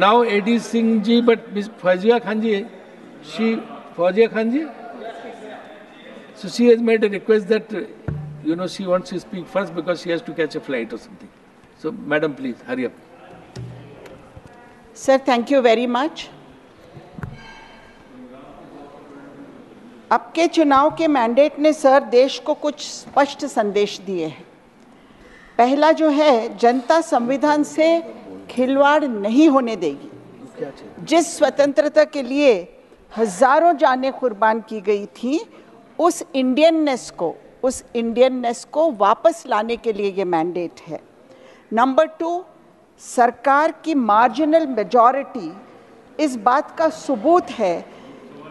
Now AD Singh ji, but Ms. Fazia Khan ji, Fazia Khan ji, so she has made a request that, she wants to speak first because she has to catch a flight or something. So, madam, please, hurry up. Sir, thank you very much. आपके चुनाव के mandate ने sir देश को कुछ स्पष्ट संदेश दिए हैं। पहला जो है, जनता संविधान से खिलवाड़ नहीं होने देगी। जिस स्वतंत्रता के लिए हजारों जानें कुर्बान की गई थी, उस इंडियननेस को वापस लाने के लिए ये मैंडेट है। नंबर 2, सरकार की मार्जिनल मेजॉरिटी इस बात का सबूत है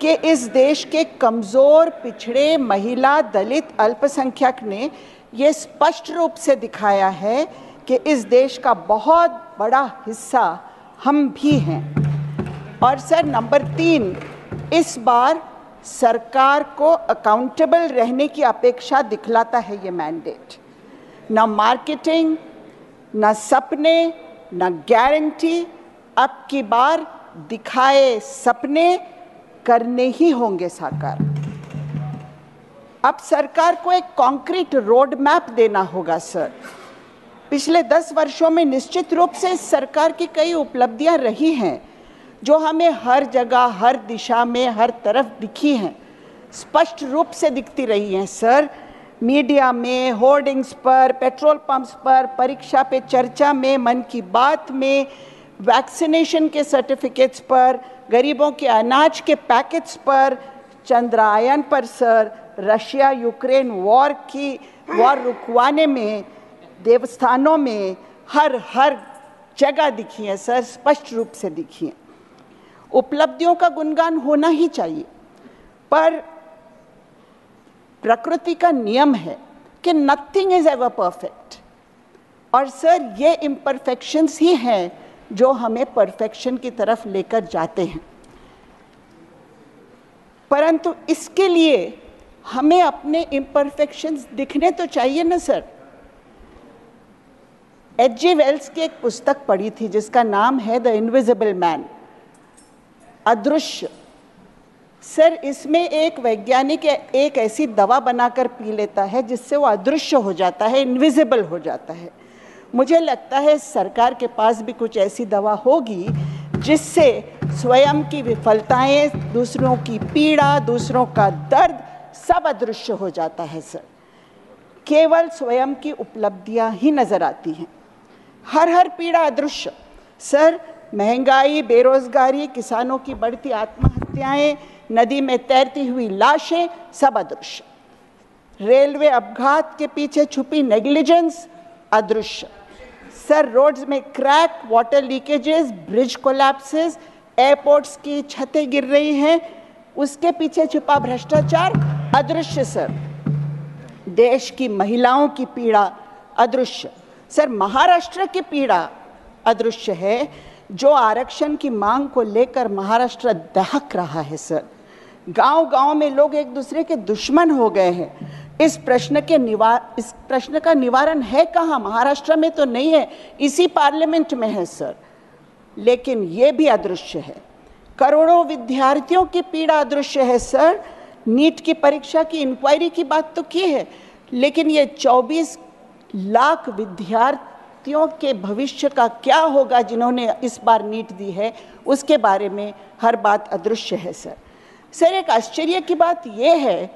कि इस देश के कमज़ोर, पिछड़े, महिला, दलित, अल्पसंख्यक ने ये स्पष्ट रूप से दिखाया है कि इस देश का बहुत बड़ा हिस्सा हम भी हैं। और सर नंबर 3, इस बार सरकार को अकाउंटेबल रहने की अपेक्षा दिखलाता है ये मैंडेट। ना मार्केटिंग, ना सपने, ना गारंटी, अब की बार दिखाए सपने करने ही होंगे साकार। अब सरकार को एक कॉन्क्रीट रोड मैप देना होगा सर। पिछले 10 वर्षों में निश्चित रूप से इस सरकार की कई उपलब्धियां रही हैं जो हमें हर जगह, हर दिशा में, हर तरफ दिखी हैं, स्पष्ट रूप से दिखती रही हैं सर। मीडिया में, होर्डिंग्स पर, पेट्रोल पंप्स पर, परीक्षा पे चर्चा में, मन की बात में, वैक्सीनेशन के सर्टिफिकेट्स पर, गरीबों के अनाज के पैकेट्स पर, चंद्रयान पर सर, रशिया यूक्रेन वॉर रुकवाने में, देवस्थानों में, हर जगह दिखी है सर, स्पष्ट रूप से दिखी है। उपलब्धियों का गुणगान होना ही चाहिए, पर प्रकृति का नियम है कि नथिंग इज एवर परफेक्ट, और सर ये इम्परफेक्शंस ही हैं जो हमें परफेक्शन की तरफ लेकर जाते हैं। परंतु इसके लिए हमें अपने इम्परफेक्शंस दिखने तो चाहिए ना सर। H.G. वेल्स की एक पुस्तक पढ़ी थी जिसका नाम है द इनविजिबल मैन, अदृश्य। सर इसमें एक वैज्ञानिक एक ऐसी दवा बनाकर पी लेता है जिससे वो अदृश्य हो जाता है, इनविजिबल हो जाता है। मुझे लगता है सरकार के पास भी कुछ ऐसी दवा होगी जिससे स्वयं की विफलताएं, दूसरों की पीड़ा, दूसरों का दर्द सब अदृश्य हो जाता है सर। केवल स्वयं की उपलब्धियां ही नजर आती हैं, हर पीड़ा अदृश्य। सर महंगाई, बेरोजगारी, किसानों की बढ़ती आत्महत्याएं, नदी में तैरती हुई लाशें, सब अदृश्य। रेलवे अपघात के पीछे छुपी नेग्लिजेंस, अदृश्य। सर रोड्स में crack, water leakages, bridge collapses, airports की छतें गिर रही हैं, उसके पीछे छुपा भ्रष्टाचार, अदृश्य सर। देश की महिलाओं की पीड़ा, अदृश्य। सर महाराष्ट्र की पीड़ा अदृश्य है, जो आरक्षण की मांग को लेकर महाराष्ट्र दहक रहा है सर। गांव-गांव में लोग एक दूसरे के दुश्मन हो गए हैं। इस प्रश्न का निवारण है कहाँ? महाराष्ट्र में तो नहीं है, इसी पार्लियामेंट में है सर। लेकिन ये भी अदृश्य है। करोड़ों विद्यार्थियों की पीड़ा अदृश्य है सर। नीट की परीक्षा की इंक्वायरी की बात तो की है, लेकिन ये 24 लाख विद्यार्थियों के भविष्य का क्या होगा जिन्होंने इस बार नीट दी है, उसके बारे में हर बात अदृश्य है सर। सर एक आश्चर्य की बात यह है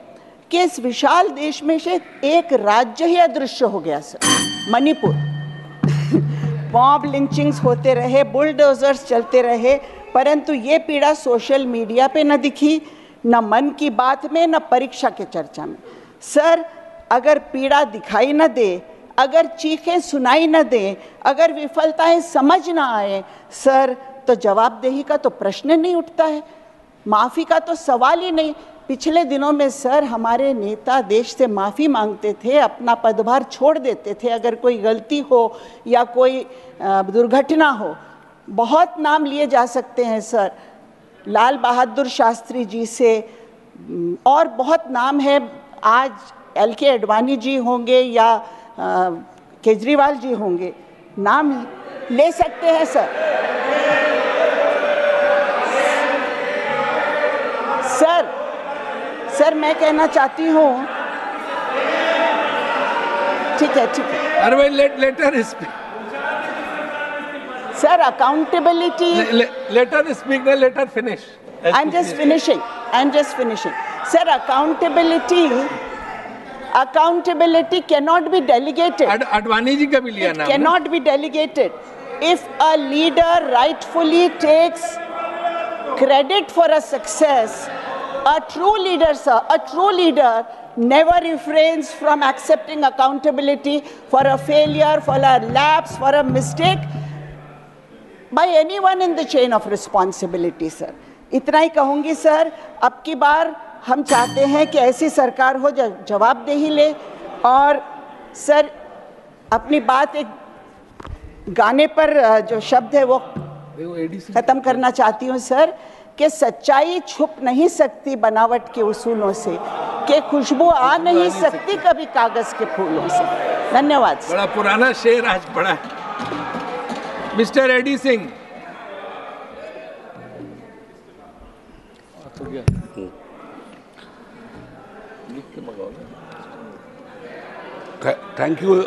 कि इस विशाल देश में से एक राज्य ही अदृश्य हो गया सर, मणिपुर। मॉब लिंचिंग्स होते रहे, बुलडोजर्स चलते रहे, परंतु ये पीड़ा सोशल मीडिया पे न दिखी, न मन की बात में, न परीक्षा के चर्चा में। सर अगर पीड़ा दिखाई न दे, अगर चीखें सुनाई न दें, अगर विफलताएं समझ न आए सर, तो जवाबदेही का तो प्रश्न नहीं उठता है, माफ़ी का तो सवाल ही नहीं। पिछले दिनों में सर हमारे नेता देश से माफ़ी मांगते थे, अपना पदभार छोड़ देते थे अगर कोई गलती हो या कोई दुर्घटना हो। बहुत नाम लिए जा सकते हैं सर, लाल बहादुर शास्त्री जी से, और बहुत नाम है। आज LK अडवाणी जी होंगे या केजरीवाल जी होंगे, नाम ले सकते हैं सर। सर मैं कहना चाहती हूँ, ठीक है ठीक है अरे let her speak. Sir, accountability, Let her speak, then let her finish. I'm just finishing. Sir, accountability cannot be delegated. Advani ji का भी लिया It नाम. cannot be delegated. If a leader rightfully takes credit for a success, a true leader, sir, a true leader never refrains from accepting accountability for a failure, for a lapse, for a mistake by anyone in the chain of responsibility, sir. इतना ही कहूँगी sir, अब की बार हम चाहते हैं कि ऐसी सरकार हो जो जवाबदेही ले, और सर अपनी बात एक गाने पर जो शब्द है वो ख़त्म करना चाहती हूँ सर, कि सच्चाई छुप नहीं सकती बनावट के उसूलों से, कि खुशबू आ नहीं सकती कभी कागज़ के फूलों से। धन्यवाद सर। बड़ा पुराना शेर आज पढ़ा। Mister AD Singh. Thank you.